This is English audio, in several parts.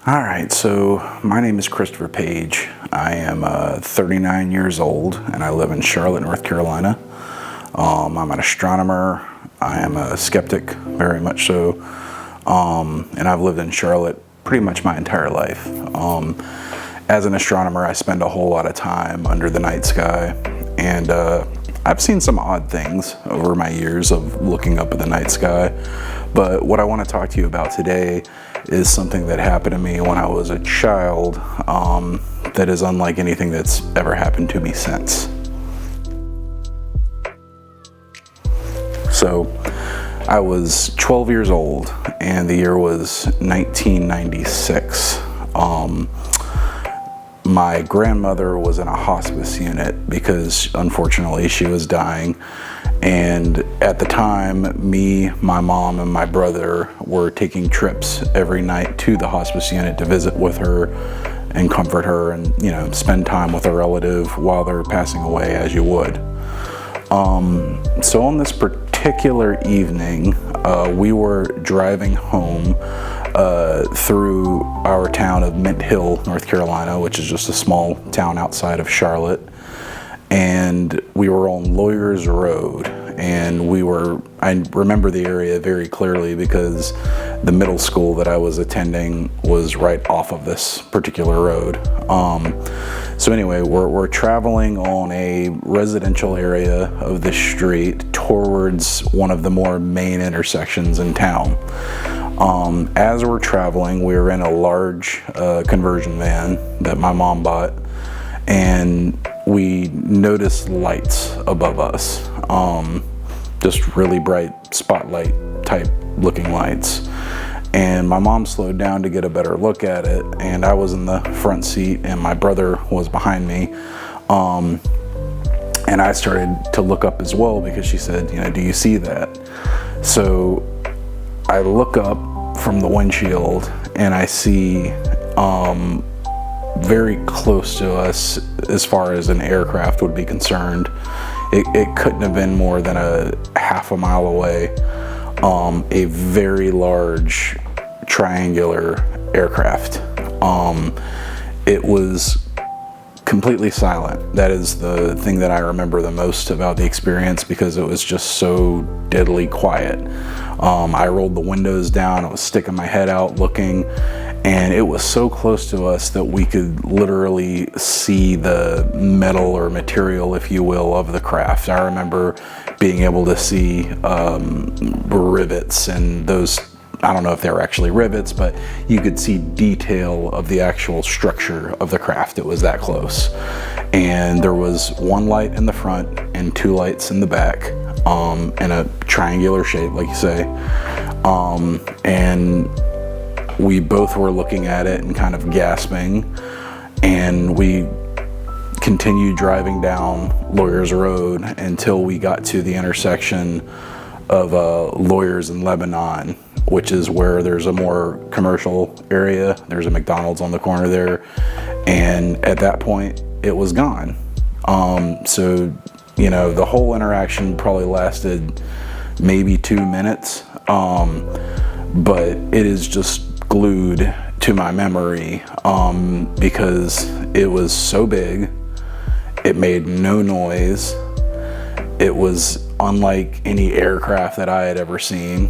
All right, so my name is Christopher Page. I am 39 years old and I live in Charlotte, North Carolina. I'm an astronomer. I am a skeptic, very much so. And I've lived in Charlotte pretty much my entire life. As an astronomer, I spend a whole lot of time under the night sky, and I've seen some odd things over my years of looking up at the night sky. But what I want to talk to you about today is something that happened to me when I was a child that is unlike anything that's ever happened to me since. So I was 12 years old and the year was 1996. My grandmother was in a hospice unit because unfortunately she was dying. And at the time, me, my mom, and my brother were taking trips every night to the hospice unit to visit with her and comfort her and, you know, spend time with a relative while they're passing away, as you would. So on this particular evening, we were driving home through our town of Mint Hill, North Carolina, which is just a small town outside of Charlotte. And we were on Lawyers Road, and I remember the area very clearly because the middle school that I was attending was right off of this particular road. So anyway, we're traveling on a residential area of the street towards one of the more main intersections in town. As we're traveling, we were in a large conversion van that my mom bought, and we noticed lights above us, just really bright spotlight type looking lights. And my mom slowed down to get a better look at it, and I was in the front seat and my brother was behind me. And I started to look up as well because she said, you know, do you see that? So I look up from the windshield and I see very close to us as far as an aircraft would be concerned. It couldn't have been more than a half a mile away. A very large triangular aircraft. It was completely silent. That is the thing that I remember the most about the experience because it was just so deadly quiet. I rolled the windows down, I was sticking my head out looking, and it was so close to us that we could literally see the metal or material, if you will, of the craft. I remember being able to see rivets and those, I don't know if they were actually rivets, but you could see detail of the actual structure of the craft. It was that close. And there was one light in the front and two lights in the back, in a triangular shape, like you say. And we both were looking at it and kind of gasping, and we continued driving down Lawyers Road until we got to the intersection of Lawyers and Lebanon, which is where there's a more commercial area. There's a McDonald's on the corner there, and at that point it was gone. So, you know, the whole interaction probably lasted maybe 2 minutes, but it is just glued to my memory because it was so big, it made no noise, it was unlike any aircraft that I had ever seen.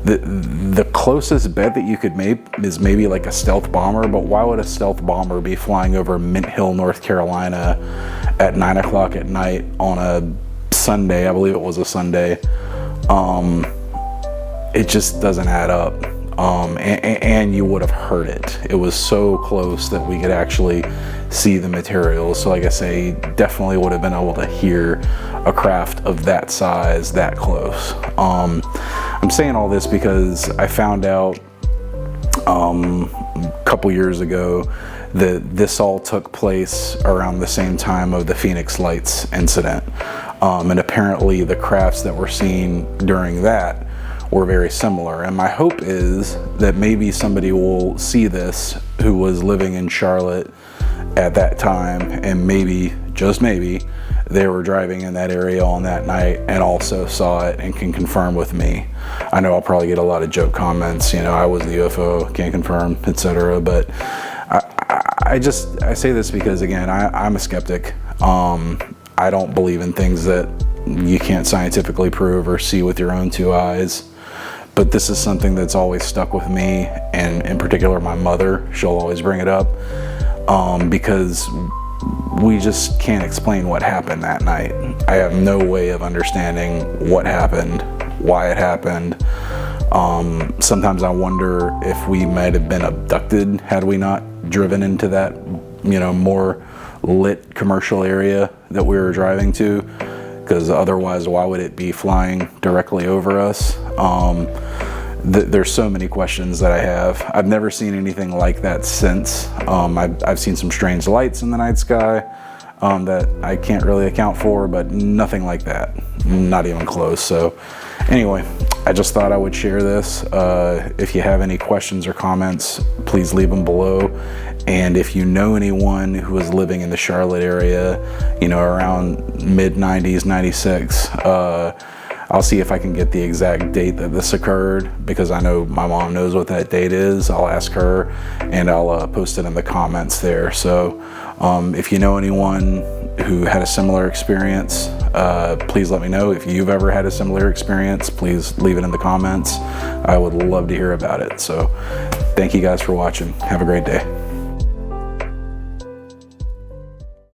The closest bet that you could make is maybe like a stealth bomber, but why would a stealth bomber be flying over Mint Hill, North Carolina at 9 o'clock at night on a Sunday? I believe it was a Sunday. It just doesn't add up. And you would have heard it. It was so close that we could actually see the material. So like I say, definitely would have been able to hear a craft of that size that close. I'm saying all this because I found out a couple years ago that this all took place around the same time of the Phoenix Lights incident. And apparently the crafts that were seen during that were very similar. And my hope is that maybe somebody will see this who was living in Charlotte at that time, and maybe, just maybe, they were driving in that area on that night and also saw it and can confirm with me. I know I'll probably get a lot of joke comments, you know, I was the UFO, can't confirm, etc. But I say this because, again, I'm a skeptic. I don't believe in things that you can't scientifically prove or see with your own two eyes. But this is something that's always stuck with me, and in particular my mother. She'll always bring it up because we just can't explain what happened that night. I have no way of understanding what happened, why it happened. Sometimes I wonder if we might have been abducted had we not driven into that, you know, more lit commercial area that we were driving to, because otherwise why would it be flying directly over us? There's so many questions that I have. I've never seen anything like that since. I've seen some strange lights in the night sky that I can't really account for, but nothing like that, not even close. So anyway, I just thought I would share this. If you have any questions or comments, please leave them below. And if you know anyone who was living in the Charlotte area, you know, around mid-90s, 96, I'll see if I can get the exact date that this occurred, because I know my mom knows what that date is. I'll ask her, and I'll post it in the comments there. So if you know anyone who had a similar experience, please let me know. If you've ever had a similar experience, please leave it in the comments. I would love to hear about it. So thank you guys for watching. Have a great day.